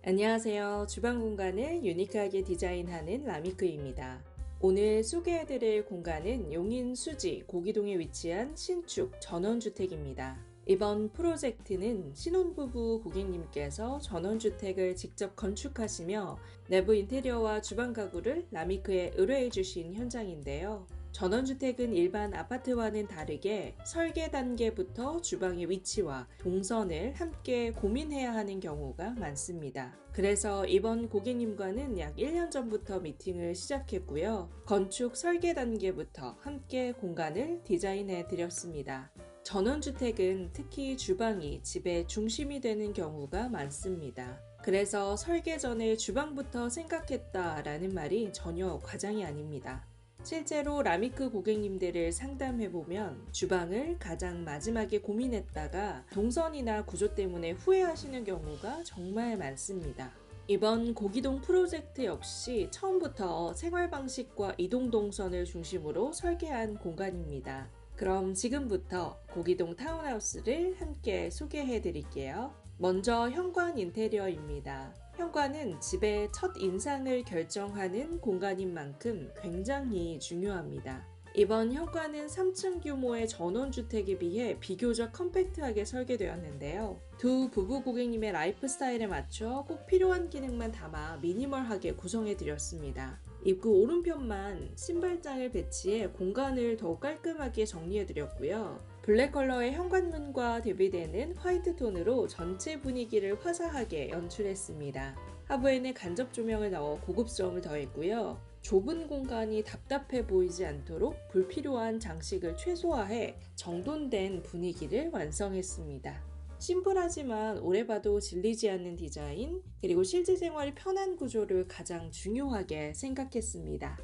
안녕하세요. 주방 공간을 유니크하게 디자인하는 라미크입니다. 오늘 소개해드릴 공간은 용인 수지 고기동에 위치한 신축 전원주택입니다. 이번 프로젝트는 신혼부부 고객님께서 전원주택을 직접 건축하시며 내부 인테리어와 주방 가구를 라미크에 의뢰해 주신 현장인데요. 전원주택은 일반 아파트와는 다르게 설계 단계부터 주방의 위치와 동선을 함께 고민해야 하는 경우가 많습니다. 그래서 이번 고객님과는 약 1년 전부터 미팅을 시작했고요. 건축 설계 단계부터 함께 공간을 디자인해 드렸습니다. 전원주택은 특히 주방이 집의 중심이 되는 경우가 많습니다. 그래서 설계 전에 주방부터 생각했다라는 말이 전혀 과장이 아닙니다. 실제로 라미크 고객님들을 상담해보면 주방을 가장 마지막에 고민했다가 동선이나 구조 때문에 후회하시는 경우가 정말 많습니다. 이번 고기동 프로젝트 역시 처음부터 생활 방식과 이동 동선을 중심으로 설계한 공간입니다. 그럼 지금부터 고기동 타운하우스를 함께 소개해 드릴게요. 먼저 현관 인테리어입니다. 현관은 집의 첫 인상을 결정하는 공간인 만큼 굉장히 중요합니다. 이번 현관은 3층 규모의 전원주택에 비해 비교적 컴팩트하게 설계되었는데요. 두 부부 고객님의 라이프 스타일에 맞춰 꼭 필요한 기능만 담아 미니멀하게 구성해 드렸습니다. 입구 오른편만 신발장을 배치해 공간을 더욱 깔끔하게 정리해 드렸고요. 블랙 컬러의 현관문과 대비되는 화이트 톤으로 전체 분위기를 화사하게 연출했습니다. 하부에는 간접 조명을 넣어 고급스러움을 더했고요. 좁은 공간이 답답해 보이지 않도록 불필요한 장식을 최소화해 정돈된 분위기를 완성했습니다. 심플하지만 오래 봐도 질리지 않는 디자인, 그리고 실제 생활이 편한 구조를 가장 중요하게 생각했습니다.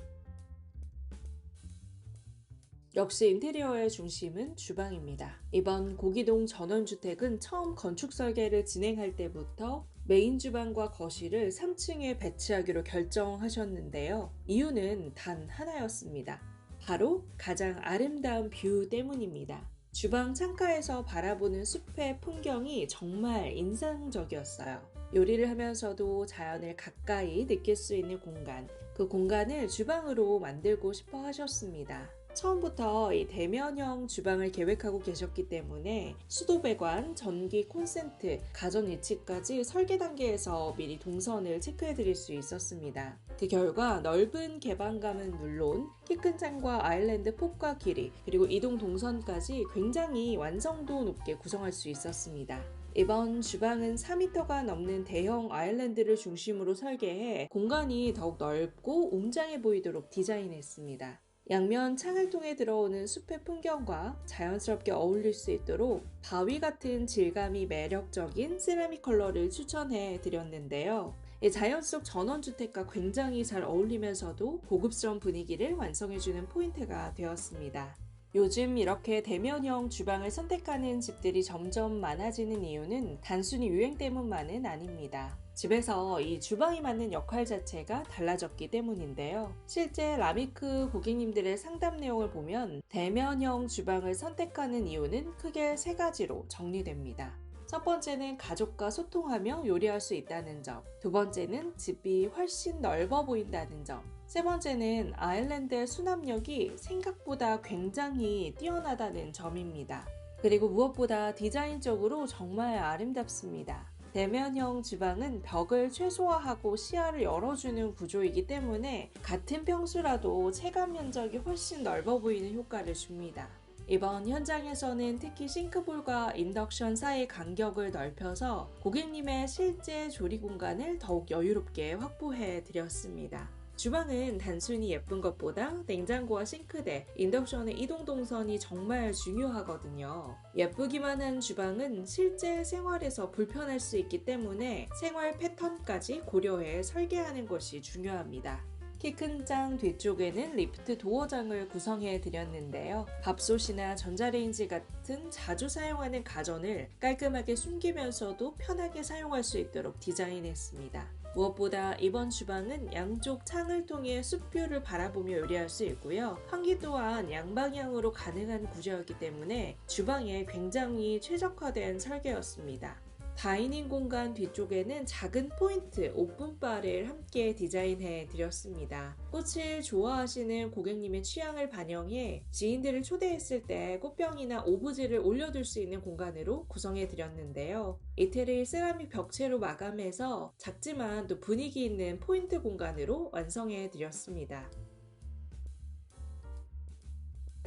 역시 인테리어의 중심은 주방입니다. 이번 고기동 전원주택은 처음 건축 설계를 진행할 때부터 메인 주방과 거실을 3층에 배치하기로 결정하셨는데요. 이유는 단 하나였습니다. 바로 가장 아름다운 뷰 때문입니다. 주방 창가에서 바라보는 숲의 풍경이 정말 인상적이었어요. 요리를 하면서도 자연을 가까이 느낄 수 있는 공간, 그 공간을 주방으로 만들고 싶어 하셨습니다. 처음부터 이 대면형 주방을 계획하고 계셨기 때문에 수도 배관, 전기 콘센트, 가전 위치까지 설계 단계에서 미리 동선을 체크해 드릴 수 있었습니다. 그 결과 넓은 개방감은 물론 키 큰 창과 아일랜드 폭과 길이, 그리고 이동 동선까지 굉장히 완성도 높게 구성할 수 있었습니다. 이번 주방은 4m가 넘는 대형 아일랜드를 중심으로 설계해 공간이 더욱 넓고 웅장해 보이도록 디자인했습니다. 양면 창을 통해 들어오는 숲의 풍경과 자연스럽게 어울릴 수 있도록 바위 같은 질감이 매력적인 세라믹 컬러를 추천해 드렸는데요. 자연 속 전원주택과 굉장히 잘 어울리면서도 고급스러운 분위기를 완성해주는 포인트가 되었습니다. 요즘 이렇게 대면형 주방을 선택하는 집들이 점점 많아지는 이유는 단순히 유행 때문만은 아닙니다. 집에서 이 주방이 맡는 역할 자체가 달라졌기 때문인데요. 실제 라미크 고객님들의 상담 내용을 보면 대면형 주방을 선택하는 이유는 크게 세 가지로 정리됩니다. 첫 번째는 가족과 소통하며 요리할 수 있다는 점, 두 번째는 집이 훨씬 넓어 보인다는 점, 세 번째는 아일랜드의 수납력이 생각보다 굉장히 뛰어나다는 점입니다. 그리고 무엇보다 디자인적으로 정말 아름답습니다. 대면형 주방은 벽을 최소화하고 시야를 열어주는 구조이기 때문에 같은 평수라도 체감 면적이 훨씬 넓어 보이는 효과를 줍니다. 이번 현장에서는 특히 싱크볼과 인덕션 사이의 간격을 넓혀서 고객님의 실제 조리 공간을 더욱 여유롭게 확보해 드렸습니다. 주방은 단순히 예쁜 것보다 냉장고와 싱크대, 인덕션의 이동 동선이 정말 중요하거든요. 예쁘기만 한 주방은 실제 생활에서 불편할 수 있기 때문에 생활 패턴까지 고려해 설계하는 것이 중요합니다. 키 큰 장 뒤쪽에는 리프트 도어장을 구성해 드렸는데요. 밥솥이나 전자레인지 같은 자주 사용하는 가전을 깔끔하게 숨기면서도 편하게 사용할 수 있도록 디자인했습니다. 무엇보다 이번 주방은 양쪽 창을 통해 숲뷰를 바라보며 요리할 수 있고요. 환기 또한 양방향으로 가능한 구조였기 때문에 주방에 굉장히 최적화된 설계였습니다. 다이닝 공간 뒤쪽에는 작은 포인트 오픈바를 함께 디자인해 드렸습니다. 꽃을 좋아하시는 고객님의 취향을 반영해 지인들을 초대했을 때 꽃병이나 오브제를 올려둘 수 있는 공간으로 구성해 드렸는데요. 이태리 세라믹 벽체로 마감해서 작지만 또 분위기 있는 포인트 공간으로 완성해 드렸습니다.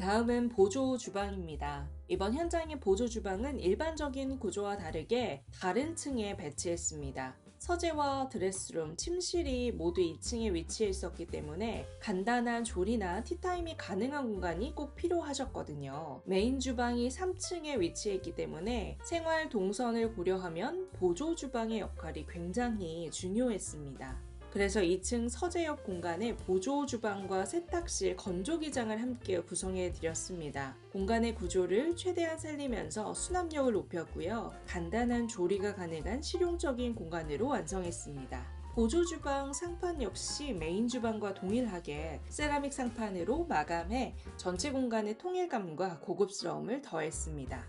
다음은 보조 주방입니다. 이번 현장의 보조 주방은 일반적인 구조와 다르게 다른 층에 배치했습니다. 서재와 드레스룸, 침실이 모두 2층에 위치해 있었기 때문에 간단한 조리나 티타임이 가능한 공간이 꼭 필요하셨거든요. 메인 주방이 3층에 위치해 있기 때문에 생활 동선을 고려하면 보조 주방의 역할이 굉장히 중요했습니다. 그래서 2층 서재 옆 공간에 보조 주방과 세탁실, 건조기장을 함께 구성해 드렸습니다. 공간의 구조를 최대한 살리면서 수납력을 높였고요. 간단한 조리가 가능한 실용적인 공간으로 완성했습니다. 보조 주방 상판 역시 메인 주방과 동일하게 세라믹 상판으로 마감해 전체 공간의 통일감과 고급스러움을 더했습니다.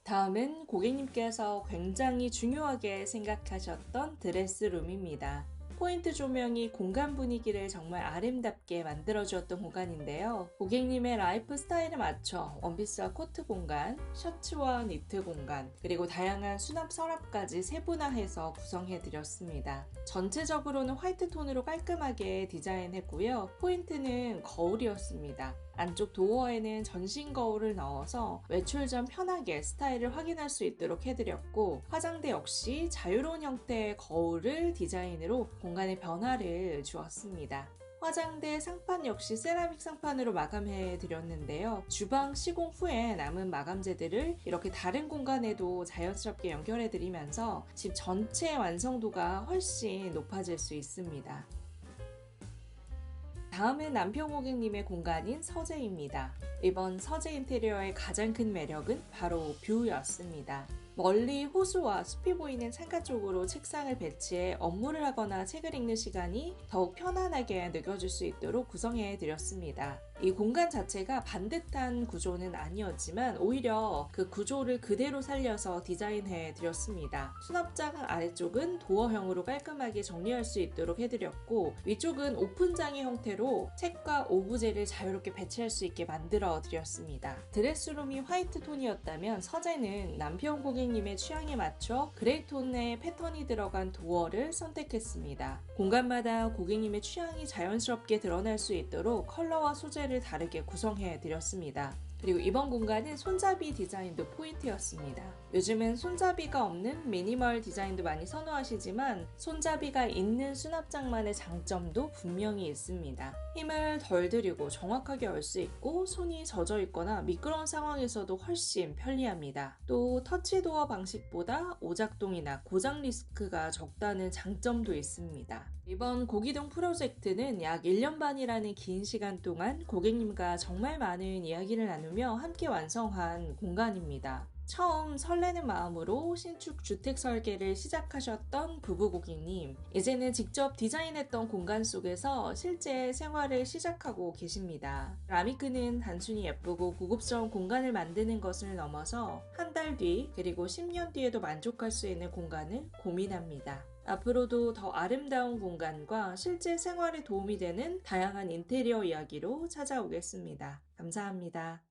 다음은 고객님께서 굉장히 중요하게 생각하셨던 드레스룸입니다. 포인트 조명이 공간 분위기를 정말 아름답게 만들어주었던 공간인데요. 고객님의 라이프 스타일에 맞춰 원피스와 코트 공간, 셔츠와 니트 공간, 그리고 다양한 수납 서랍까지 세분화해서 구성해드렸습니다. 전체적으로는 화이트 톤으로 깔끔하게 디자인했고요. 포인트는 거울이었습니다. 안쪽 도어에는 전신 거울을 넣어서 외출 전 편하게 스타일을 확인할 수 있도록 해드렸고, 화장대 역시 자유로운 형태의 거울을 디자인으로 공간의 변화를 주었습니다. 화장대 상판 역시 세라믹 상판으로 마감해 드렸는데요. 주방 시공 후에 남은 마감재들을 이렇게 다른 공간에도 자연스럽게 연결해 드리면서 집 전체의 완성도가 훨씬 높아질 수 있습니다. 다음은 남편 고객님의 공간인 서재입니다. 이번 서재 인테리어의 가장 큰 매력은 바로 뷰였습니다. 멀리 호수와 숲이 보이는 창가 쪽으로 책상을 배치해 업무를 하거나 책을 읽는 시간이 더욱 편안하게 느껴질 수 있도록 구성해 드렸습니다. 이 공간 자체가 반듯한 구조는 아니었지만 오히려 그 구조를 그대로 살려서 디자인해 드렸습니다. 수납장 아래쪽은 도어형으로 깔끔하게 정리할 수 있도록 해드렸고, 위쪽은 오픈장의 형태로 책과 오브제를 자유롭게 배치할 수 있게 만들어 드렸습니다. 드레스룸이 화이트 톤이었다면 서재는 남편 고객님의 취향에 맞춰 그레이 톤의 패턴이 들어간 도어를 선택했습니다. 공간마다 고객님의 취향이 자연스럽게 드러날 수 있도록 컬러와 소재를 다르게 구성해 드렸습니다. 그리고 이번 공간은 손잡이 디자인도 포인트였습니다. 요즘은 손잡이가 없는 미니멀 디자인도 많이 선호하시지만 손잡이가 있는 수납장만의 장점도 분명히 있습니다. 힘을 덜 들이고 정확하게 열 수 있고 손이 젖어 있거나 미끄러운 상황에서도 훨씬 편리합니다. 또 터치도어 방식보다 오작동이나 고장 리스크가 적다는 장점도 있습니다. 이번 고기동 프로젝트는 약 1년 반이라는 긴 시간 동안 고객님과 정말 많은 이야기를 나누며 함께 완성한 공간입니다. 처음 설레는 마음으로 신축 주택 설계를 시작하셨던 부부 고객님, 이제는 직접 디자인했던 공간 속에서 실제 생활을 시작하고 계십니다. 라미크는 단순히 예쁘고 고급스러운 공간을 만드는 것을 넘어서 한 달 뒤 그리고 10년 뒤에도 만족할 수 있는 공간을 고민합니다. 앞으로도 더 아름다운 공간과 실제 생활에 도움이 되는 다양한 인테리어 이야기로 찾아오겠습니다. 감사합니다.